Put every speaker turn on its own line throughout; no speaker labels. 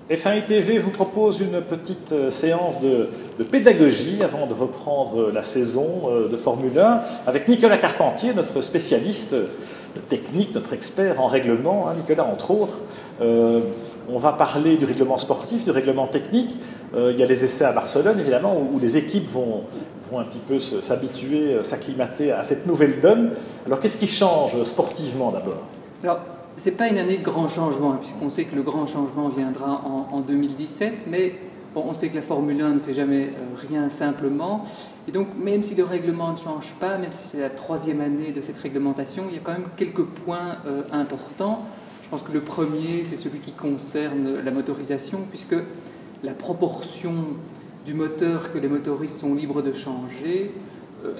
F1 TV vous propose une petite séance de pédagogie avant de reprendre la saison de Formule 1 avec Nicolas Carpentier, notre spécialiste technique, notre expert en règlement. Nicolas, entre autres, on va parler du règlement sportif, du règlement technique. Il y a les essais à Barcelone, évidemment, où les équipes vont un petit peu s'habituer, s'acclimater à cette nouvelle donne. Alors, qu'est-ce qui change sportivement d'abord ?
Alors, ce n'est pas une année de grand changement, puisqu'on sait que le grand changement viendra en 2017, mais bon, on sait que la Formule 1 ne fait jamais rien simplement. Et donc, même si le règlement ne change pas, même si c'est la 3e année de cette réglementation, il y a quand même quelques points importants. Je pense que le premier, c'est celui qui concerne la motorisation, puisque la proportion du moteur que les motoristes sont libres de changer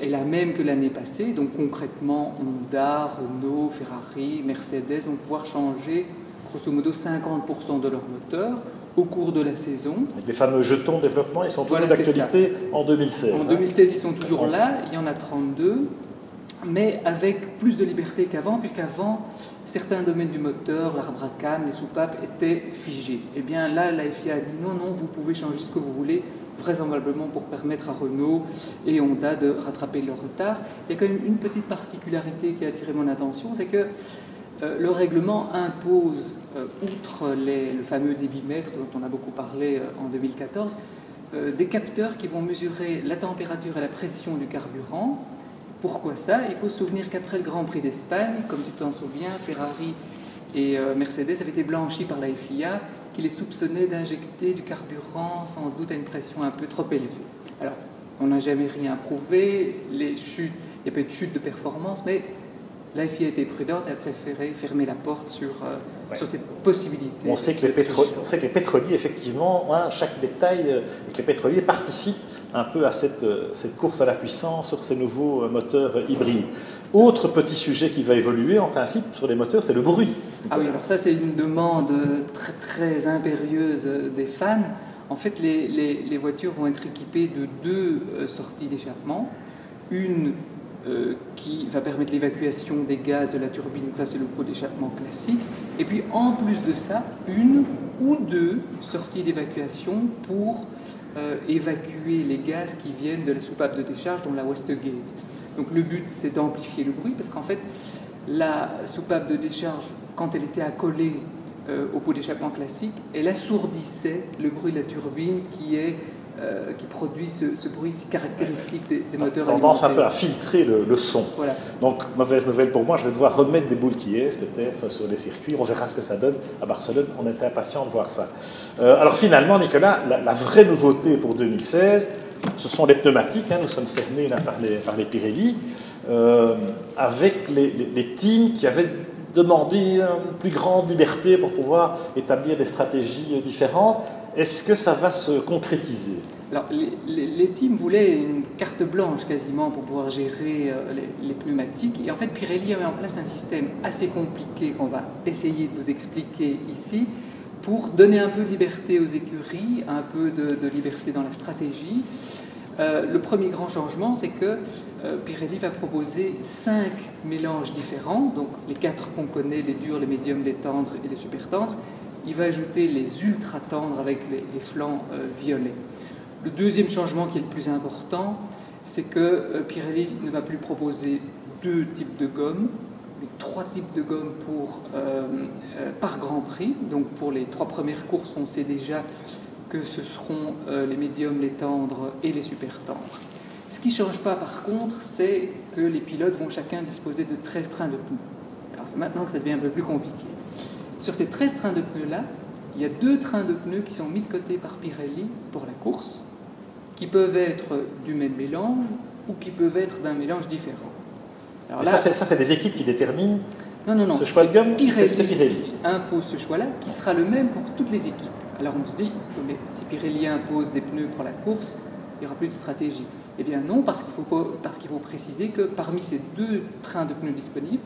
est la même que l'année passée. Donc concrètement, Honda, Renault, Ferrari, Mercedes vont pouvoir changer grosso modo 50% de leur moteur au cours de la saison.
Les fameux jetons de développement, ils sont toujours d'actualité en 2016.
En 2016, ils sont toujours là, il y en a 32, mais avec plus de liberté qu'avant, puisqu'avant, certains domaines du moteur, l'arbre à cam, les soupapes étaient figés. Et bien là, la FIA a dit non, vous pouvez changer ce que vous voulez, vraisemblablement pour permettre à Renault et Honda de rattraper leur retard. Il y a quand même une petite particularité qui a attiré mon attention, c'est que le règlement impose, outre le fameux débitmètre dont on a beaucoup parlé en 2014, des capteurs qui vont mesurer la température et la pression du carburant. Pourquoi ça ? Il faut se souvenir qu'après le Grand Prix d'Espagne, comme tu t'en souviens, Ferrari et Mercedes avaient été blanchis par la FIA qui les soupçonnait d'injecter du carburant sans doute à une pression un peu trop élevée. Alors, on n'a jamais rien prouvé, il n'y a pas eu de chute de performance, mais la FIA a été prudente et a préféré fermer la porte sur cette possibilité.
On sait que les pétroliers, effectivement, chaque détail, et que les pétroliers participent un peu à cette course à la puissance sur ces nouveaux moteurs hybrides. Autre petit sujet qui va évoluer, en principe, sur les moteurs, c'est le bruit.
Ah oui, alors ça, c'est une demande très, très impérieuse des fans. En fait, les voitures vont être équipées de 2 sorties d'échappement. Une qui va permettre l'évacuation des gaz de la turbine, ça c'est le pot d'échappement classique, et puis en plus de ça, 1 ou 2 sorties d'évacuation pour évacuer les gaz qui viennent de la soupape de décharge, dont la Westgate. Donc le but c'est d'amplifier le bruit, parce qu'en fait la soupape de décharge, quand elle était accolée au pot d'échappement classique, elle assourdissait le bruit de la turbine qui produit ce bruit si caractéristique des moteurs alimentaires.
Tendance un peu à filtrer le son.
Voilà.
Donc, mauvaise nouvelle pour moi, je vais devoir remettre des boules qui est peut-être sur les circuits. On verra ce que ça donne à Barcelone. On était impatients de voir ça. Alors finalement, Nicolas, la vraie nouveauté pour 2016, ce sont les pneumatiques. Nous sommes cernés là, par les Pirelli, avec les teams qui avaient demandé une plus grande liberté pour pouvoir établir des stratégies différentes. Est-ce que ça va se concrétiser ?
Alors, les teams voulaient une carte blanche quasiment pour pouvoir gérer les pneumatiques. Et en fait, Pirelli a mis en place un système assez compliqué qu'on va essayer de vous expliquer ici pour donner un peu de liberté aux écuries, un peu de liberté dans la stratégie. Le premier grand changement, c'est que Pirelli va proposer 5 mélanges différents, donc les 4 qu'on connaît, les durs, les médiums, les tendres et les super tendres. Il va ajouter les ultra tendres avec les flancs violets. Le deuxième changement qui est le plus important, c'est que Pirelli ne va plus proposer 2 types de gomme, mais 3 types de gomme par Grand Prix. Donc pour les 3 premières courses, on sait déjà que ce seront les médiums, les tendres et les super tendres. Ce qui ne change pas par contre, c'est que les pilotes vont chacun disposer de 13 trains de pneus. Alors c'est maintenant que ça devient un peu plus compliqué. Sur ces 13 trains de pneus-là, il y a 2 trains de pneus qui sont mis de côté par Pirelli pour la course, qui peuvent être du même mélange ou qui peuvent être d'un mélange différent.
Alors là, ça, c'est des équipes qui déterminent ce choix de gomme.
C'est Pirelli impose ce choix-là, qui sera le même pour toutes les équipes. Alors on se dit, mais si Pirelli impose des pneus pour la course, il n'y aura plus de stratégie. Eh bien non, parce qu'il faut préciser que parmi ces 2 trains de pneus disponibles,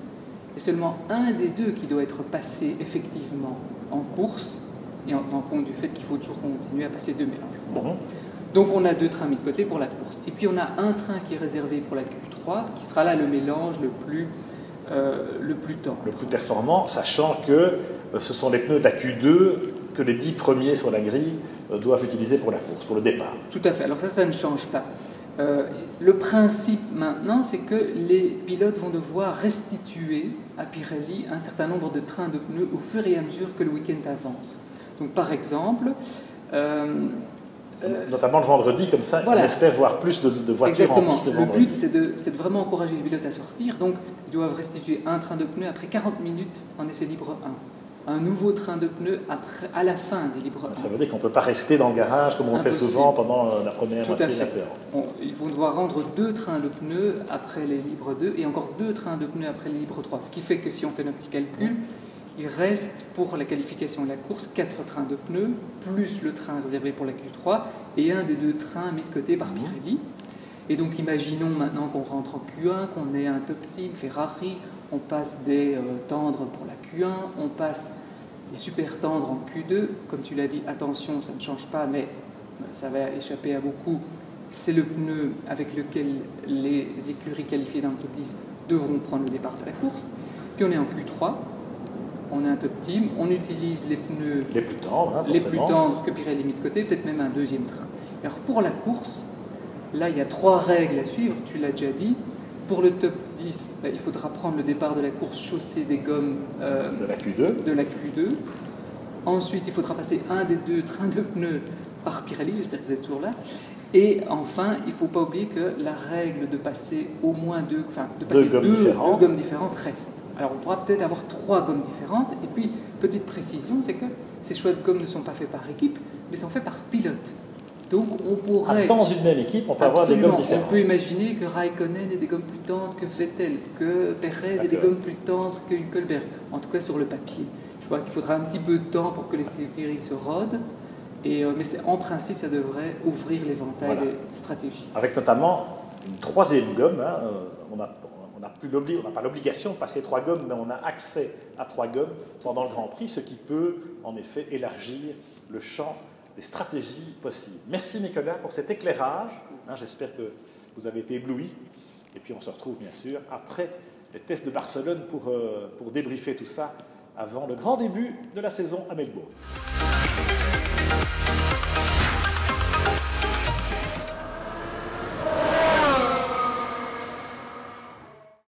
il y a seulement un des 2 qui doit être passé effectivement en course, et en tenant compte du fait qu'il faut toujours continuer à passer 2 mélanges. Donc on a 2 trains mis de côté pour la course. Et puis on a un train qui est réservé pour la Q3, qui sera là le mélange le plus tendre.
Le plus performant, sachant que ce sont les pneus de la Q2 que les 10 premiers sur la grille doivent utiliser pour la course, pour le départ.
Tout à fait. Alors ça ne change pas. Le principe maintenant, c'est que les pilotes vont devoir restituer à Pirelli un certain nombre de trains de pneus au fur et à mesure que le week-end avance. Donc par exemple...
notamment le vendredi, comme ça, voilà. On espère voir plus de voitures.
Exactement.
En piste le vendredi.
Le but, c'est de vraiment encourager les pilotes à sortir. Donc, ils doivent restituer un train de pneus après 40 minutes en essai libre 1. Un nouveau train de pneus à la fin des libres 1.
Ça veut dire qu'on ne peut pas rester dans le garage comme on le fait souvent pendant la première moitié de la séance.
Ils vont devoir rendre 2 trains de pneus après les libres 2 et encore 2 trains de pneus après les libres 3. Ce qui fait que si on fait nos petits calculs, il reste pour la qualification de la course 4 trains de pneus, plus le train réservé pour la Q3 et un des 2 trains mis de côté par Pirelli. Et donc imaginons maintenant qu'on rentre en Q1, qu'on ait un top team, Ferrari, on passe des tendres pour la Q1, on passe des super tendres en Q2. Comme tu l'as dit, attention, ça ne change pas, mais ça va échapper à beaucoup. C'est le pneu avec lequel les écuries qualifiées dans le top 10 devront prendre le départ de la course. Puis on est en Q3. On a un top team, on utilise les pneus
les plus tendres,
les plus tendres que Pirelli mis de côté, peut-être même un deuxième train. Alors pour la course, là il y a 3 règles à suivre, tu l'as déjà dit. Pour le top 10, il faudra prendre le départ de la course chaussée des gommes
de la Q2.
Ensuite, il faudra passer un des 2 trains de pneus par Pirelli, j'espère que vous êtes toujours là. Et enfin, il ne faut pas oublier que la règle de passer au moins 2 gommes différentes reste. Alors on pourra peut-être avoir 3 gommes différentes. Et puis, petite précision, c'est que ces choix de gommes ne sont pas faits par équipe, mais sont faits par pilote. Donc on pourrait...
Dans une même équipe, on peut avoir des gommes différentes.
On peut imaginer que Raikkonen ait des gommes plus tendres que Vettel, que Perez ait des gommes plus tendres que Hülkenberg. En tout cas sur le papier. Je crois qu'il faudra un petit peu de temps pour que les écuries se rodent. Mais en principe, ça devrait ouvrir l'éventail des stratégies.
Avec notamment une 3e gomme. On n'a pas l'obligation de passer 3 gommes, mais on a accès à 3 gommes pendant le Grand Prix, ce qui peut en effet élargir le champ des stratégies possibles. Merci Nicolas pour cet éclairage. J'espère que vous avez été éblouis. Et puis on se retrouve bien sûr après les tests de Barcelone pour débriefer tout ça avant le grand début de la saison à Melbourne.